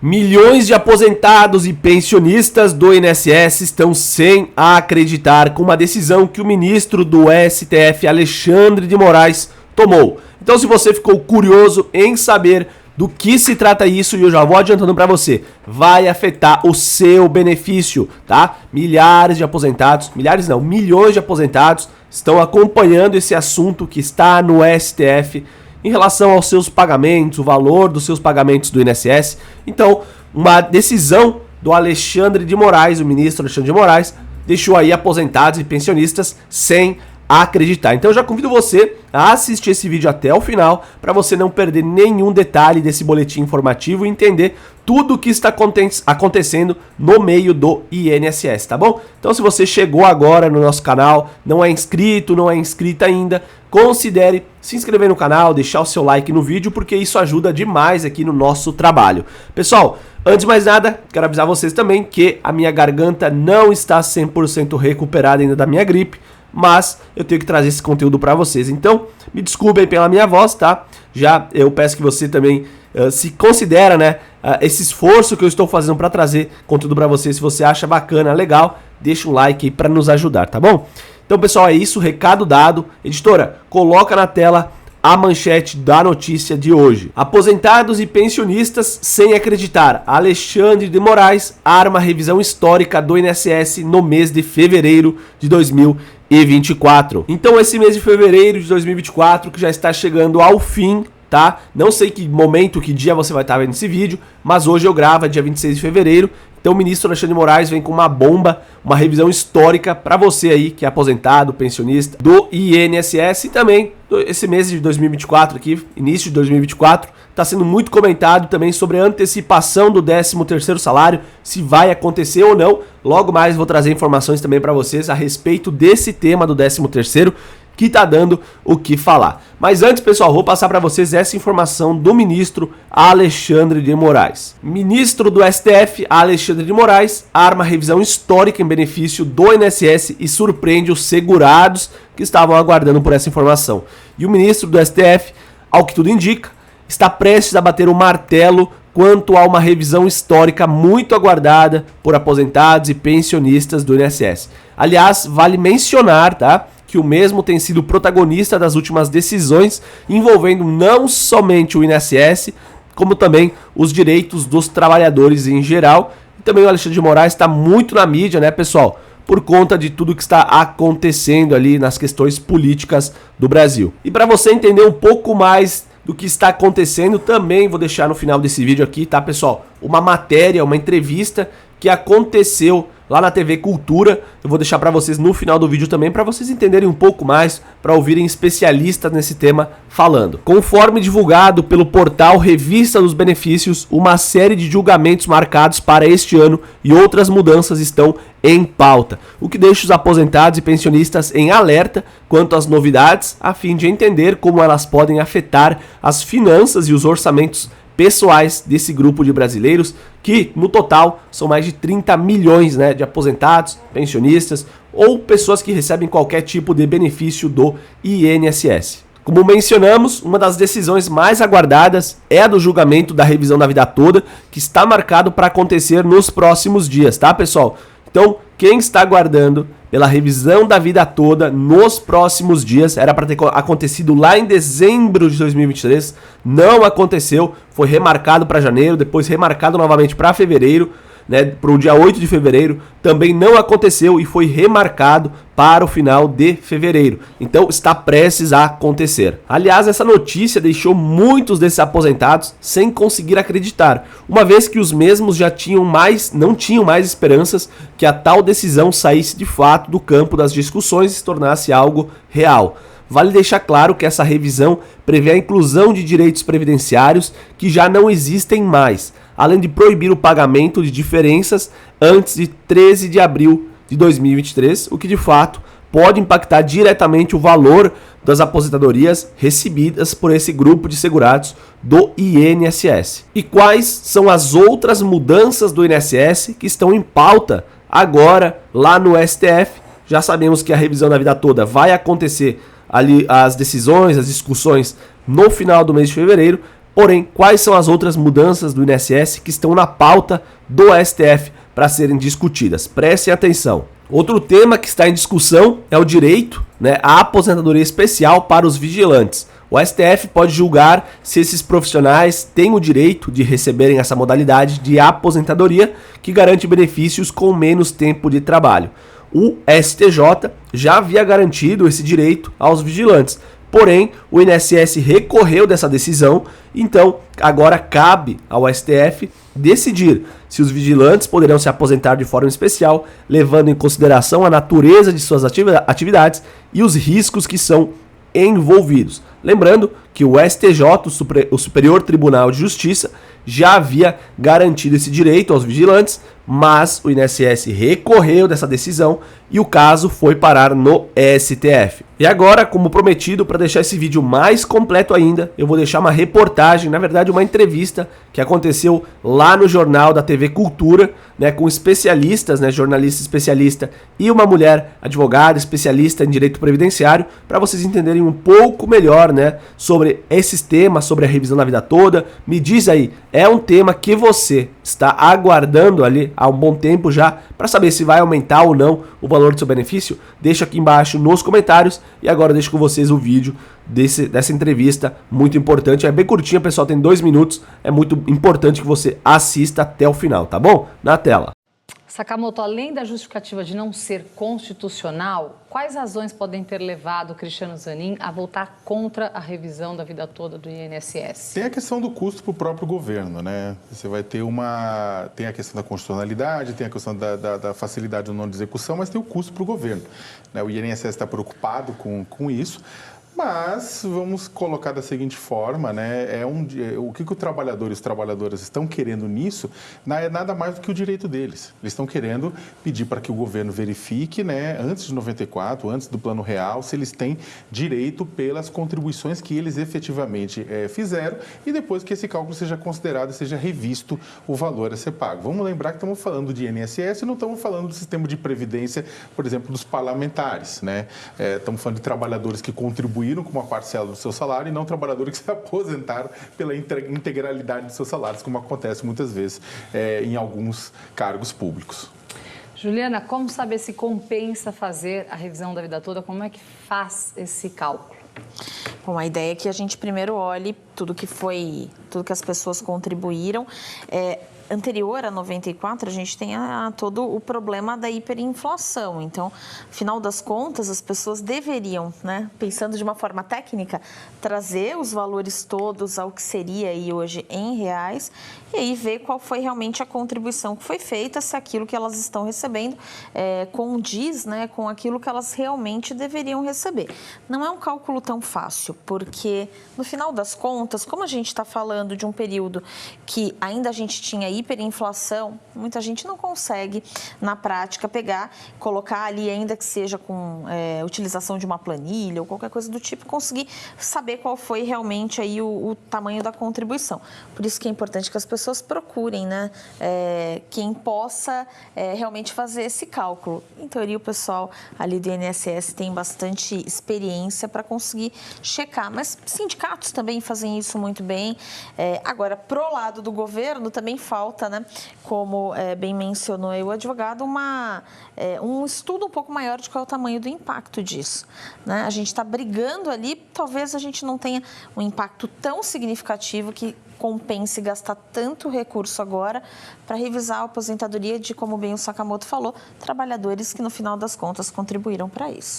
Milhões de aposentados e pensionistas do INSS estão sem acreditar com uma decisão que o ministro do STF, Alexandre de Moraes, tomou. Então, se você ficou curioso em saber do que se trata isso, e eu já vou adiantando para você, vai afetar o seu benefício, tá? Milhares de aposentados, milhões de aposentados estão acompanhando esse assunto que está no STF em relação aos seus pagamentos, o valor dos seus pagamentos do INSS. Então, uma decisão do Alexandre de Moraes, o ministro Alexandre de Moraes, deixou aí aposentados e pensionistas sem acreditar. Então eu já convido você a assistir esse vídeo até o final para você não perder nenhum detalhe desse boletim informativo e entender tudo o que está acontecendo no meio do INSS, tá bom? Então se você chegou agora no nosso canal, não é inscrito, não é inscrita ainda, considere se inscrever no canal, deixar o seu like no vídeo, porque isso ajuda demais aqui no nosso trabalho. Pessoal, antes de mais nada, quero avisar vocês também que a minha garganta não está 100% recuperada ainda da minha gripe, mas eu tenho que trazer esse conteúdo para vocês. Então, me desculpem pela minha voz, tá? Já eu peço que você também se considera, né, esse esforço que eu estou fazendo para trazer conteúdo para vocês. Se você acha bacana, legal, deixa um like aí para nos ajudar, tá bom? Então, pessoal, é isso, recado dado. Editora, coloca na tela a manchete da notícia de hoje. Aposentados e pensionistas sem acreditar. Alexandre de Moraes arma revisão histórica do INSS no mês de fevereiro de 2024. Então esse mês de fevereiro de 2024 que já está chegando ao fim, tá? Não sei que momento, que dia você vai estar vendo esse vídeo, mas hoje eu gravo, dia 26 de fevereiro. Então o ministro Alexandre de Moraes vem com uma bomba, uma revisão histórica para você aí que é aposentado, pensionista do INSS. E também esse mês de 2024 aqui, início de 2024, está sendo muito comentado também sobre a antecipação do 13º salário, se vai acontecer ou não. Logo mais vou trazer informações também para vocês a respeito desse tema do 13º, que tá dando o que falar. Mas antes, pessoal, vou passar para vocês essa informação do ministro Alexandre de Moraes. Ministro do STF, Alexandre de Moraes, arma revisão histórica em benefício do INSS e surpreende os segurados que estavam aguardando por essa informação. E o ministro do STF, ao que tudo indica, está prestes a bater o martelo quanto a uma revisão histórica muito aguardada por aposentados e pensionistas do INSS. Aliás, vale mencionar, tá, que o mesmo tem sido protagonista das últimas decisões envolvendo não somente o INSS, como também os direitos dos trabalhadores em geral. E também o Alexandre de Moraes está muito na mídia, né, pessoal? Por conta de tudo que está acontecendo ali nas questões políticas do Brasil. E para você entender um pouco mais do que está acontecendo, também vou deixar no final desse vídeo aqui, tá, pessoal? Uma matéria, uma entrevista que aconteceu lá na TV Cultura. Eu vou deixar para vocês no final do vídeo também, para vocês entenderem um pouco mais, para ouvirem especialistas nesse tema falando. Conforme divulgado pelo portal Revista dos Benefícios, uma série de julgamentos marcados para este ano e outras mudanças estão em pauta, o que deixa os aposentados e pensionistas em alerta quanto às novidades, a fim de entender como elas podem afetar as finanças e os orçamentos pessoais desse grupo de brasileiros, que no total são mais de 30 milhões, né, de aposentados, pensionistas ou pessoas que recebem qualquer tipo de benefício do INSS. Como mencionamos, uma das decisões mais aguardadas é a do julgamento da revisão da vida toda, que está marcado para acontecer nos próximos dias, tá, pessoal? Então, quem está aguardando pela revisão da vida toda nos próximos dias, era para ter acontecido lá em dezembro de 2023, não aconteceu, foi remarcado para janeiro, depois remarcado novamente para fevereiro, né, para o dia 8 de fevereiro, também não aconteceu e foi remarcado para o final de fevereiro. Então está prestes a acontecer. Aliás, essa notícia deixou muitos desses aposentados sem conseguir acreditar, uma vez que os mesmos não tinham mais esperanças que a tal decisão saísse de fato do campo das discussões e se tornasse algo real. Vale deixar claro que essa revisão prevê a inclusão de direitos previdenciários que já não existem mais, além de proibir o pagamento de diferenças antes de 13 de abril de 2023, o que de fato pode impactar diretamente o valor das aposentadorias recebidas por esse grupo de segurados do INSS. E quais são as outras mudanças do INSS que estão em pauta agora lá no STF? Já sabemos que a revisão da vida toda vai acontecer ali, as decisões, as discussões no final do mês de fevereiro, Porém, quais são as outras mudanças do INSS que estão na pauta do STF para serem discutidas? Prestem atenção. Outro tema que está em discussão é o direito, à aposentadoria especial para os vigilantes. O STF pode julgar se esses profissionais têm o direito de receberem essa modalidade de aposentadoria que garante benefícios com menos tempo de trabalho. O STJ já havia garantido esse direito aos vigilantes, porém o INSS recorreu dessa decisão, então agora cabe ao STF decidir se os vigilantes poderão se aposentar de forma especial, levando em consideração a natureza de suas atividades e os riscos que são envolvidos. Lembrando que o STJ, o Superior Tribunal de Justiça, já havia garantido esse direito aos vigilantes, mas o INSS recorreu dessa decisão e o caso foi parar no STF. E agora, como prometido, para deixar esse vídeo mais completo ainda, eu vou deixar uma reportagem, na verdade uma entrevista que aconteceu lá no jornal da TV Cultura, com especialistas, jornalista especialista e uma mulher advogada especialista em direito previdenciário, para vocês entenderem um pouco melhor, sobre esses temas, sobre a revisão da vida toda. Me diz aí, é um tema que você está aguardando ali há um bom tempo já, para saber se vai aumentar ou não o valor do seu benefício? Deixa aqui embaixo nos comentários. E agora eu deixo com vocês o vídeo dessa entrevista muito importante. É bem curtinha, pessoal, tem 2 minutos. É muito importante que você assista até o final, tá bom? Na tela. Sakamoto, além da justificativa de não ser constitucional, quais razões podem ter levado o Cristiano Zanin a votar contra a revisão da vida toda do INSS? Tem a questão do custo para o próprio governo, Você vai ter tem a questão da constitucionalidade, tem a questão da facilidade ou não de execução, mas tem o custo para o governo. O INSS está preocupado com isso. Mas vamos colocar da seguinte forma, o que os trabalhadores e trabalhadoras estão querendo nisso é nada mais do que o direito deles. Eles estão querendo pedir para que o governo verifique, antes de 94, antes do Plano Real, se eles têm direito pelas contribuições que eles efetivamente fizeram e depois que esse cálculo seja considerado e seja revisto o valor a ser pago. Vamos lembrar que estamos falando de INSS e não estamos falando do sistema de previdência, por exemplo, dos parlamentares, Estamos falando de trabalhadores que contribuíram com uma parcela do seu salário e não trabalhadores que se aposentaram pela integralidade dos seus salários, como acontece muitas vezes em alguns cargos públicos. Juliana, como saber se compensa fazer a revisão da vida toda? Como é que faz esse cálculo? Bom, a ideia é que a gente primeiro olhe tudo que as pessoas contribuíram. Anterior a 94, a gente tem todo o problema da hiperinflação. Então, afinal das contas, as pessoas deveriam, pensando de uma forma técnica, trazer os valores todos ao que seria aí hoje em reais e aí ver qual foi realmente a contribuição que foi feita, se aquilo que elas estão recebendo condiz com aquilo que elas realmente deveriam receber. Não é um cálculo tão fácil, porque no final das contas, como a gente está falando de um período que ainda a gente tinha hiperinflação, muita gente não consegue, na prática, colocar ali, ainda que seja com utilização de uma planilha ou qualquer coisa do tipo, conseguir saber qual foi realmente aí o tamanho da contribuição. Por isso que é importante que as pessoas procurem, quem possa realmente fazer esse cálculo. Em teoria, o pessoal ali do INSS tem bastante experiência para conseguir checar, mas sindicatos também fazem isso muito bem. Agora, pro lado do governo, também falta, como bem mencionou aí o advogado, um estudo um pouco maior de qual é o tamanho do impacto disso. A gente está brigando ali, talvez a gente não tenha um impacto tão significativo que compense gastar tanto recurso agora para revisar a aposentadoria de, como bem o Sakamoto falou, trabalhadores que no final das contas contribuíram para isso.